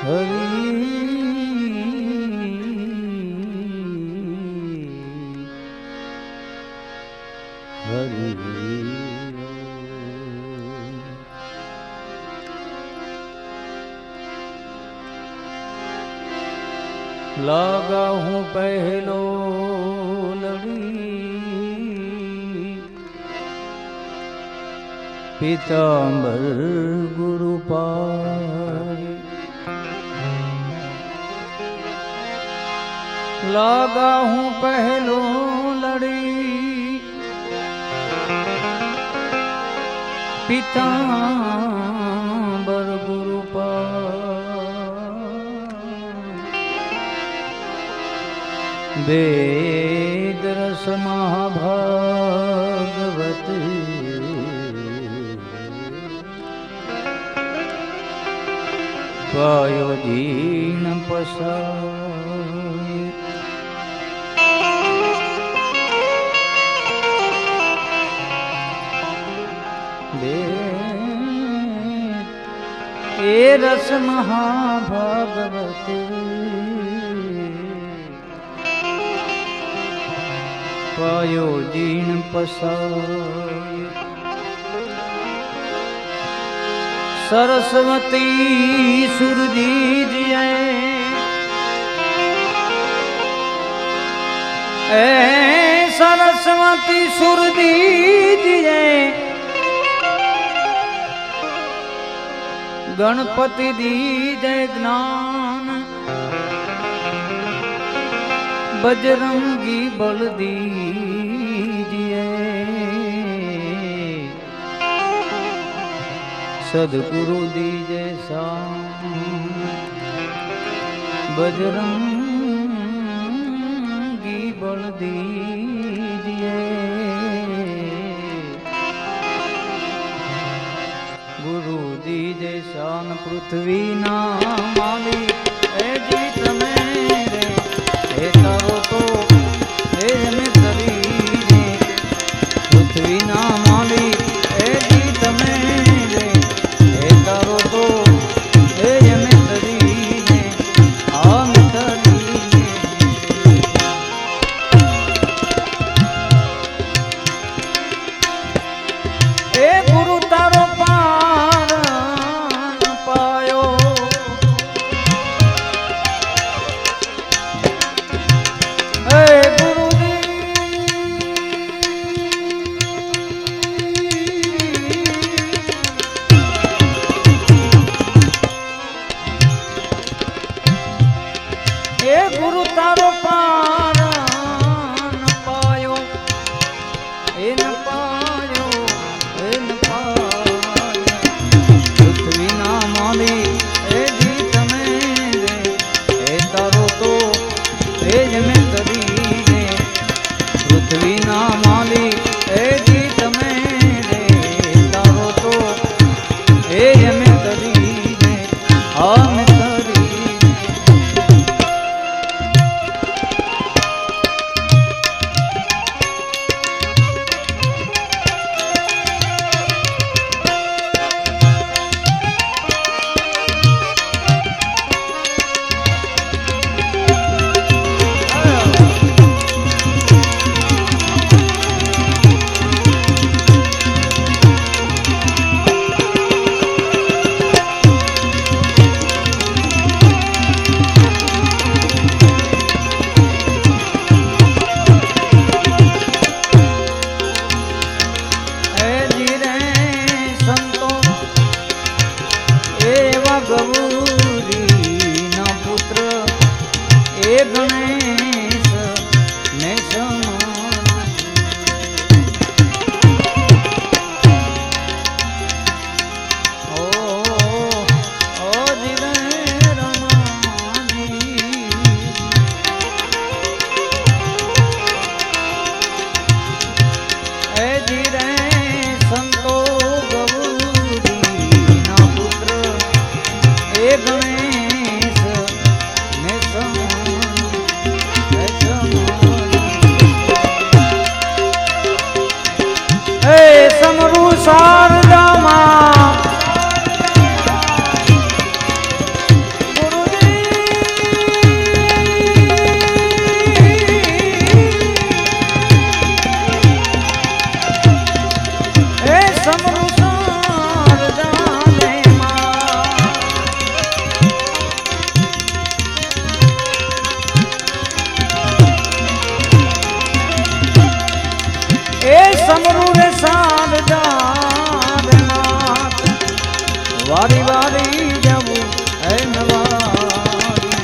હરી હરી લાગા હું પહેલો લડી પીતાંબર ગુરુ પાય લાગા હું પહેલો લડી પીતાંબર ગુરુ વેદ રસ મહાભાગવત પાયો જીણ પસાય એ રસ મહાભાગવત પાયો જીણ પસાય સરસ્વતી સુરજી એ સરસ્વતી સુરજી ગણપતિ દીજે જ્ઞાન બજરંગી બલ દીજે સદગુરુ દીજે બજરંગી બળ દીજે ગુરુ દીજે શાન પૃથ્વી ના માલિક એ જી તમે રે હે તારો તો હે મેં કરી પૃથ્વી ના માલિક એ જી તમે રે હે તારો તો હે મેં કરી આમ કરી એ ગુરુ તારો વારી વારી જવું હે નવારી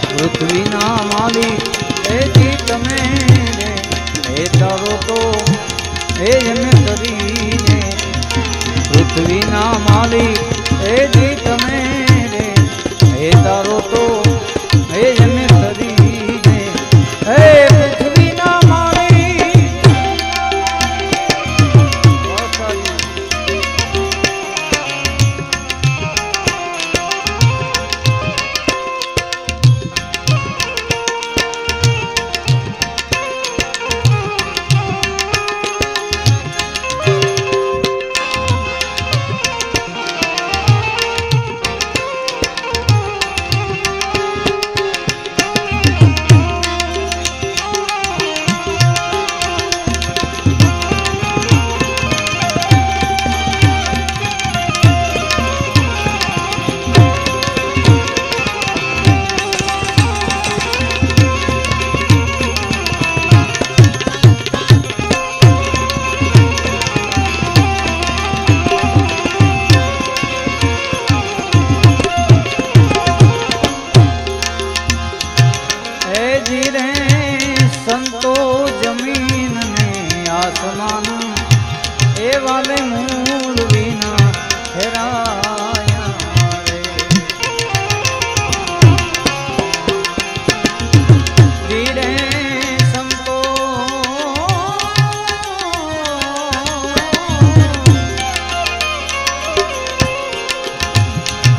પૃથ્વીના માલિક એ જી તમે રે હે તારો તો હે એમ કરીને પૃથ્વીના માલિક એ જી તમે રે હે તારો તો હે એમ કરીને હે પૃથ્વીના માલિક સંતો જમીન ને આસમાન એ વાલે મૂળ વિના હેરાયા રે ધીરે સંતો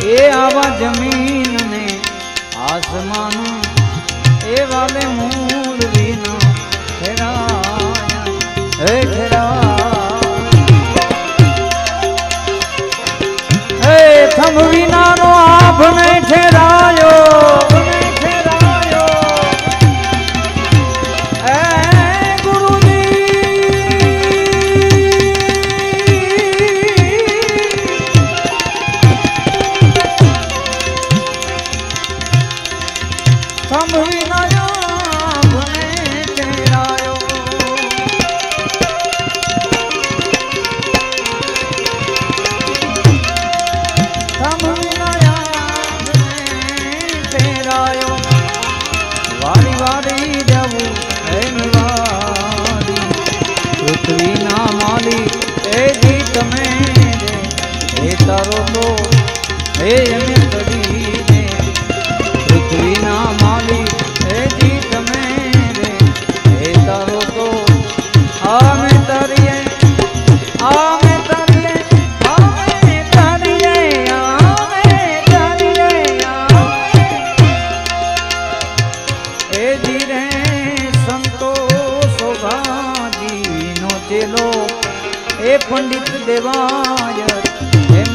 એ આવા જમીન ને આસમાન એ વાલે મૂળ વિના ઠેરાયા હે ઠેરાયા હે થમ વિનાનો આભ નહીં ઠેરાયો હે ગુરુજી થમ વિના પૃથ્વીના માલિક એ જી તમે રે હે તારો તો હે એમ કરીને પૃથ્વીના માલિક એ જી તમે રે હે તારો તો આમે તારીએ આમે તારીએ આમે તારીએ આમે તારીએ એ જી રે સંતો શોભા ચેલો એ પંડિત દેવાય એમ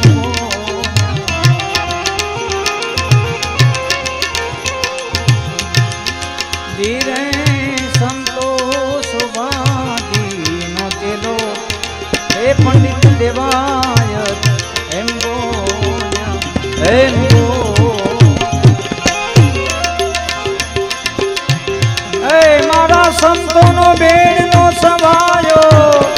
ધીરે સંતો શોભાજી નો ચેલો એ પંડિત દેવાય એમ મારા સંતો નો બેડ નો સવાયો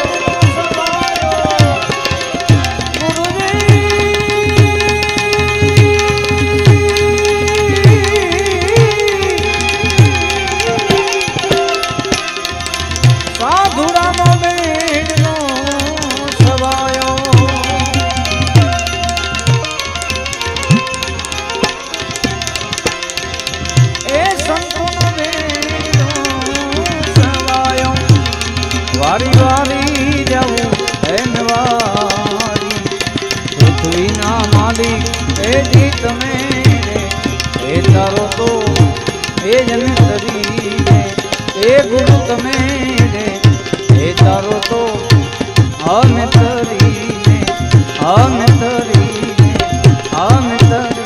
વારી વારી જવું હે નવારી પૃથ્વીના માલિક એ જી તમે રે હે તારો તો એ જન તરીને એ ગુરુ તમે રે હે તારો તો અમે તરીને અમે તરીને અમે તરી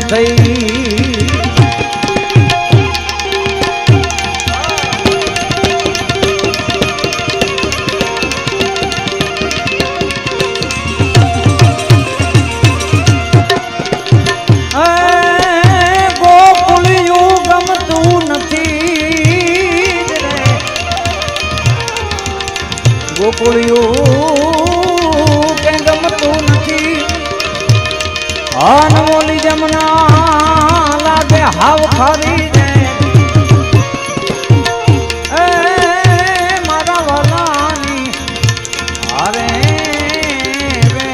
થઈ ગોકુળિયું કે ગમતું નથી અનમોલી જમના લાગે હાવ ખારી એ મારા વાલાની હારે રે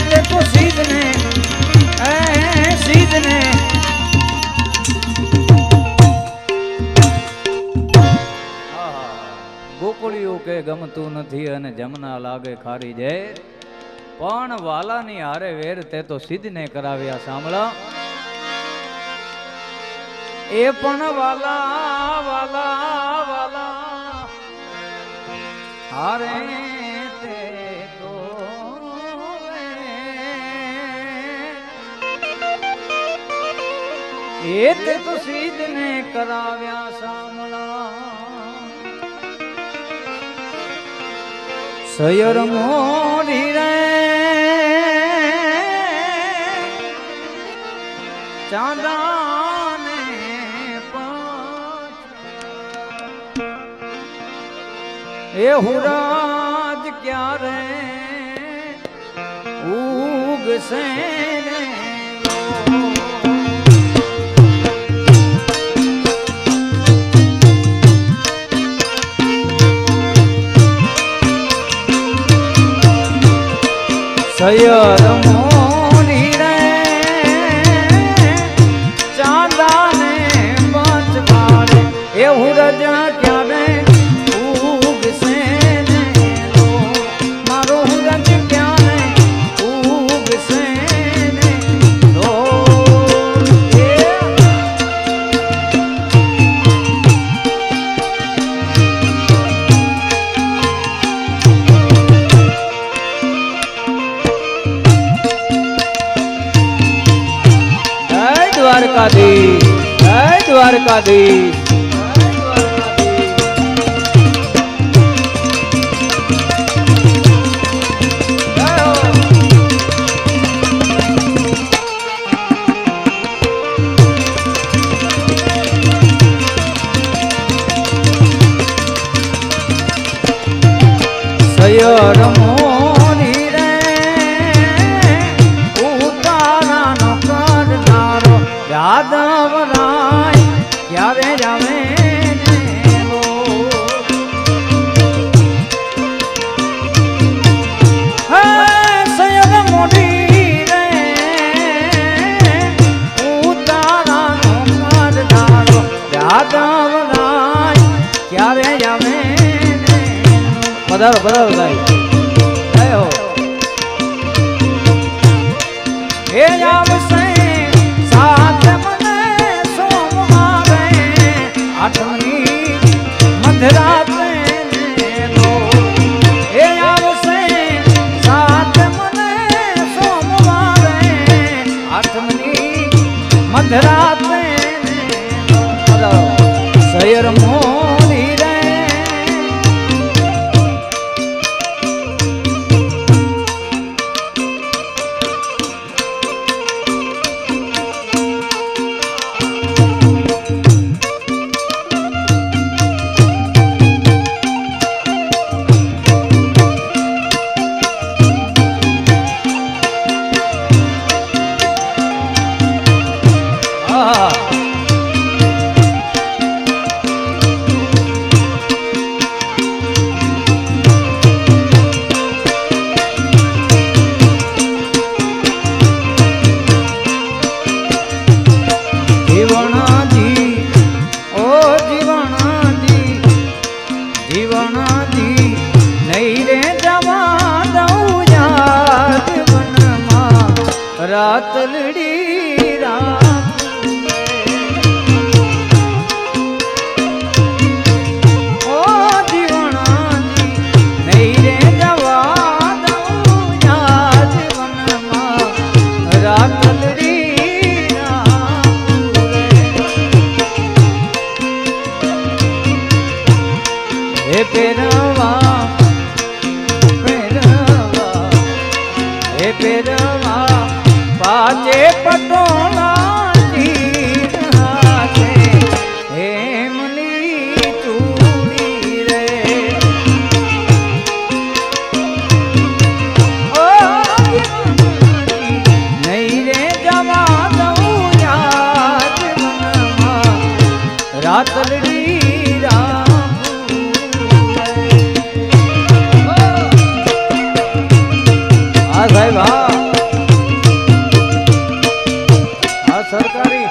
તે તો સીધને સીધને ગોકુળિયું કે ગમતું નથી અને જમના લાગે ખારી ઝેર પણ વાલાની હારે વેર તે તો સિદ્ધને કરાવ્યા સાંભળા એ પણ વાલા વાલા વાલા હારે તે તો એ તે તો સિદ્ધને કરાવ્યા સાંભળા સયર મોરી રે ચાંદાને એ હુરાજ ક્યારે ઉગશે સયર મોરી રે ચાંદાને પંચવાડે એવું રજા ક્યારે ઉગશે ને મારો રજ ક્યારે ઉગશે ને દ્વારકાધીશ જય દ્વારકાધીશ સયર મોરી રે ઉતારાનો કરનારો યાદવ રાય ક્યારે જાવે સયર મોરી રે ઉતારાનો કરનારો યાદવ રાય ક્યારે જાવે પધારો પધારો ભાઈ હો હે આવશે સાથ મને સોમવારે આઠમની મધરાતે લો હે આવશે સાથ મને સોમવારે આઠમની મધરાતે પધારો સયર મોરી રે રાતલડી ઓ જીવણાજી નહીં રે જવા હે પેરવા પેરવા હે પેરવા પાચે પટોળા ચીર હાથે હેમની ચૂડી રે ઓ નહીં રે જવા દઉં યાદ મનમાં રાતલડી રામ આ સાહેબ આ સરકારી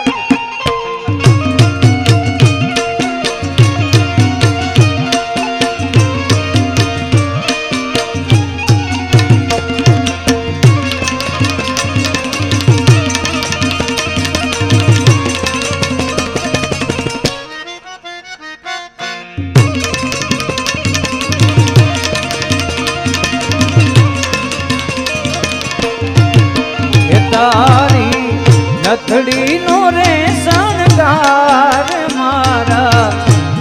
તારી નથડી નો રે શણગાર મારા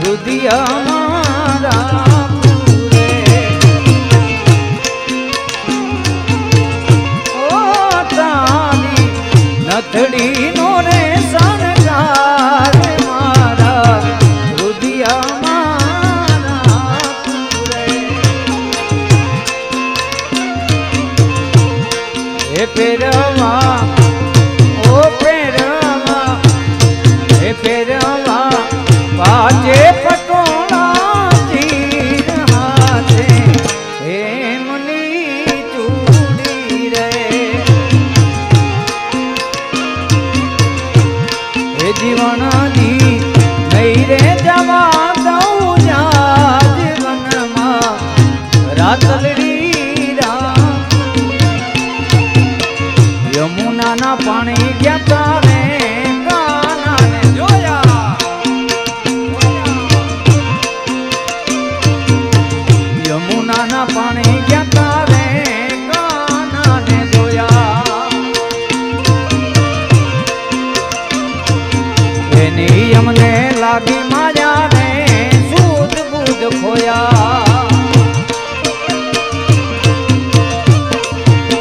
રુદિયા મારા પૂરે ઓ તારી નથડી નો રે શણગાર મારા રુદિયા મારા પૂરે હે પેરવા ઓ પેરવા હે પેરવા પાજે પટોળા ચીર હાથે હેમની ચૂડી રે હે જીવનની નહીં રે જવા દઉં જા જીવનમાં રાતલડી રામ યમુનાના પાણી ગયા તારે કાનાને જોયા યમુનાના પાણી ગયા તારે કાનાને જોયા એની અમને લાગી માયા ને સૂદ બૂદ ખોયા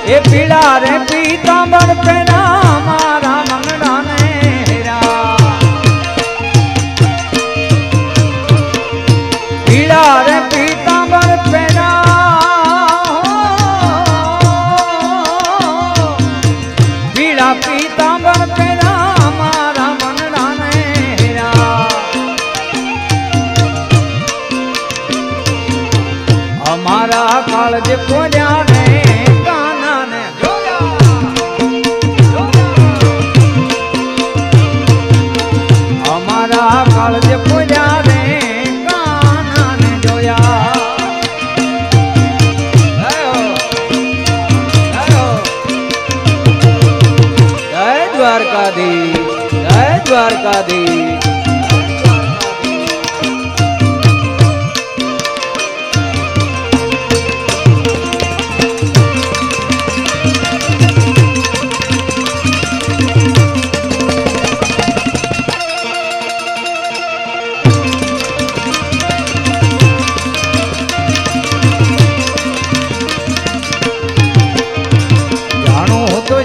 એ પીળા રે પીતાંબર પેરા મારા મંગડાને હેરા પીળા રે પીતાંબર પેરા પીળા પીતાંબર પેરા મારા મંગડાને હેરા અમારા કાળજ કોલ્યા ને કાળજે પૂજા રે કાનાને જોયા જય દ્વારકાધીશ જય દ્વારકાધીશ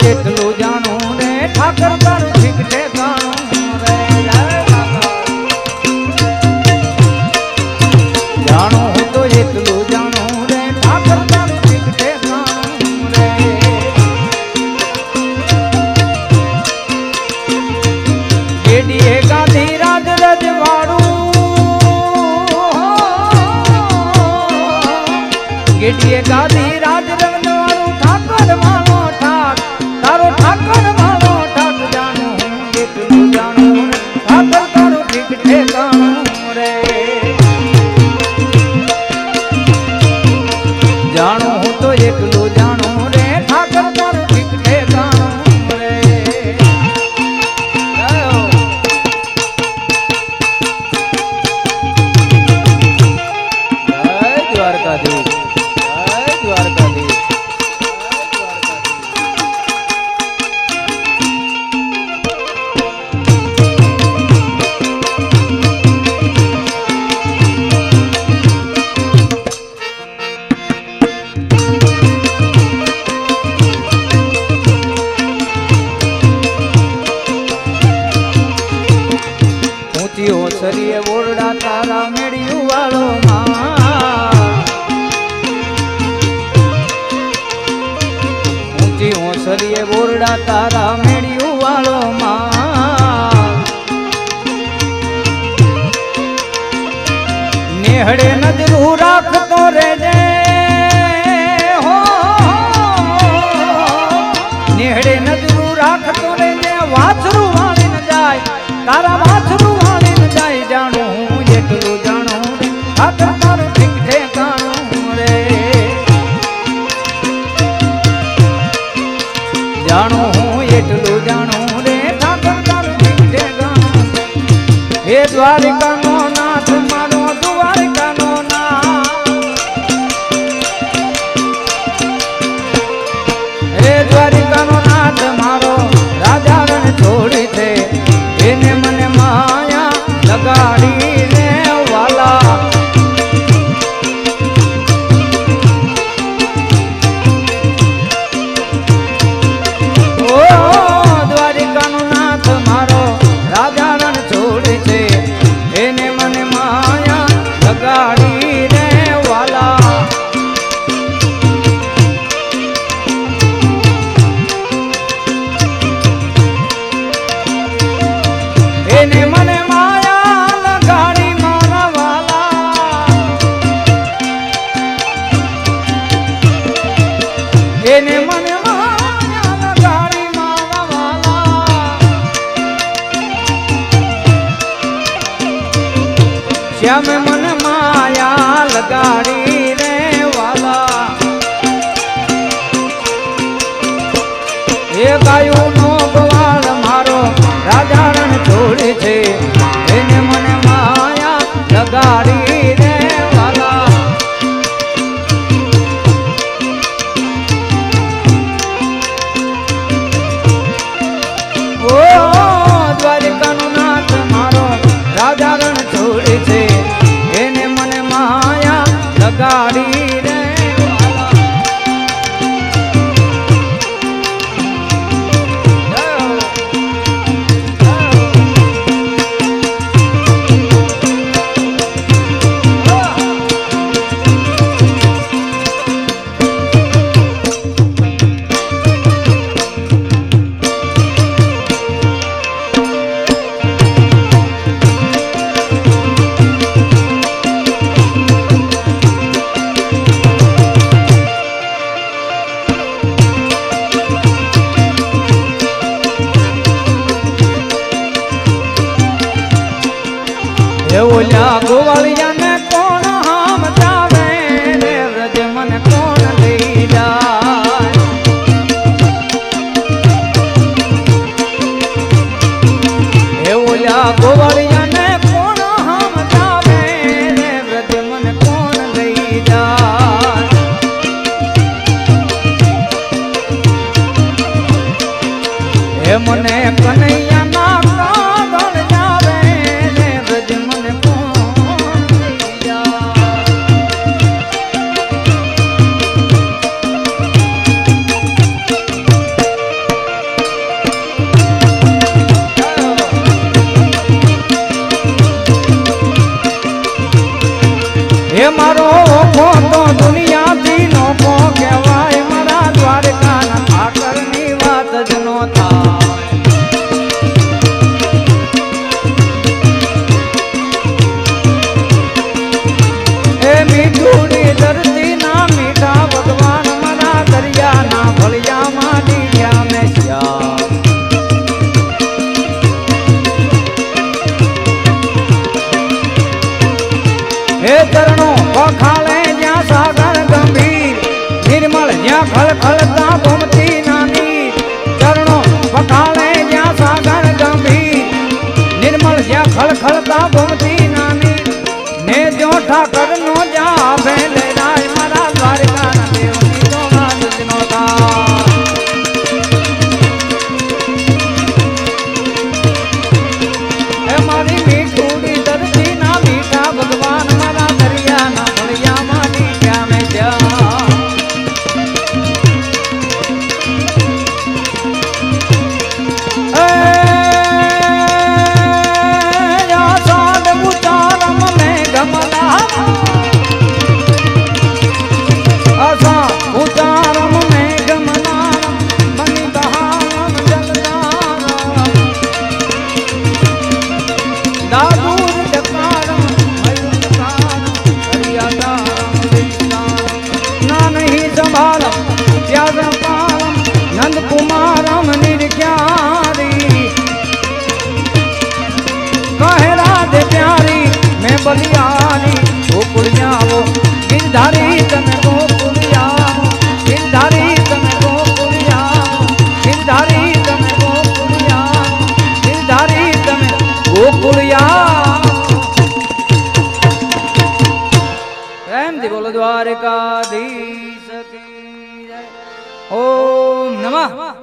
જેટલું જાણું રે ઠાકર તારું ઠીક ઠેકાણું રે જાણું હું તો જેટલું જાણું રે ઠાકર તારું ઠીક ઠેકાણું રે ગેડીએ ગાંધી રાજ રજવાડું ગેડીએ ગાંધી રાજ રજવાડું ઠાકર માનો તારો ઠાકર મારો ઠાક જાણું જેટલું જાણું ઠાકર તારું ઠીક ઠેકાણું રે જાણું હું તો એટલું જાણું રે ઠાકર તારું ઠીક ઠેકાણું રે જય દ્વારકાધીશ જય વાળો માં ઊંચી ઓસરીએ બોરડા તારા મેળ્યું વાળો માં નેહડે નજરું રાખતો રેજે હો નેહડે નજરું રાખતો રેજે વાછરું વાળી ન જાય તારા વાછરું વાળી ન જાય જાણું હું એટલું જાણું રે ઠાકર તારું ઠીક ઠેકાણું રે જાણું હું એટલું જાણું રે ઠાકર તારું ઠીક ઠેકાણું હે દ્વારિકાનો નાથ મારો દ્વારિકાનો નાથ હે દ્વારિકાનો નાથ મારો રાજા રણ છોડી છે એને મને માયા લગાડી રે વાલા ઓ દ્વારિકાનો નાથ મારો રાજા રણ છોડી છે એને મને માયા લગાડી રે વાલા એને મને માયા લગાડી મારા વાલા એને મને માયા લગાડી મારા વાલા શ્યામે મને માયા લગાડી રે વાલા એ ગાયું નો ગવાળ મારો રાજા રણ છોડે છે એને મને માયા લગાડી રે વાલા ઓ દ્વારિકાનો નાથ મારો રાજા રણ છોડે છે એને મને માયા લગાડી રે ઓલ્યા ગોવાળિયાને કોણ હામ જાવે રે વ્રજ મને કોણ લઈ જાય એ ઓલ્યા ગોવાળિયાને કોણ હામ જાવે રે વ્રજ મને કોણ લઈ જાય એ મને કનૈયા ના કાગળ જાવે રે વ્રજ મને હે મારો ઓખો તો દુનિયાથી નોખો કહેવાય મારા દ્વારકાના ઠાકરની વાત જ નો થાય હે મીઠુડી ધરતી ના મીઠા ભગવાન મારા દરિયાના ભળિયામાં ડીયા મેં શ્યામ હે ચરણો વખાણે જ્યાં સાગર ગંભીર નિર્મળ જ્યાં ખળખળતા ગોમતી નાની ચરણો વખાણે જ્યાં સાગર ગંભીર નિર્મળ જ્યાં ખળખળતા ગોમતી નાની ને જો ઠાકર નો જ્યાં ભેલે રાય મારા દ્વારકાના દેવની તો વાત જ નો થાય હે મારી મીઠુડી ધરતી ના મીઠા ભગવાન મારા દરિયાના ભળિયામાં ડીયા મેં જ્યાં સાદ દ્વારકાધીશ કી જય. ઓમ નમઃ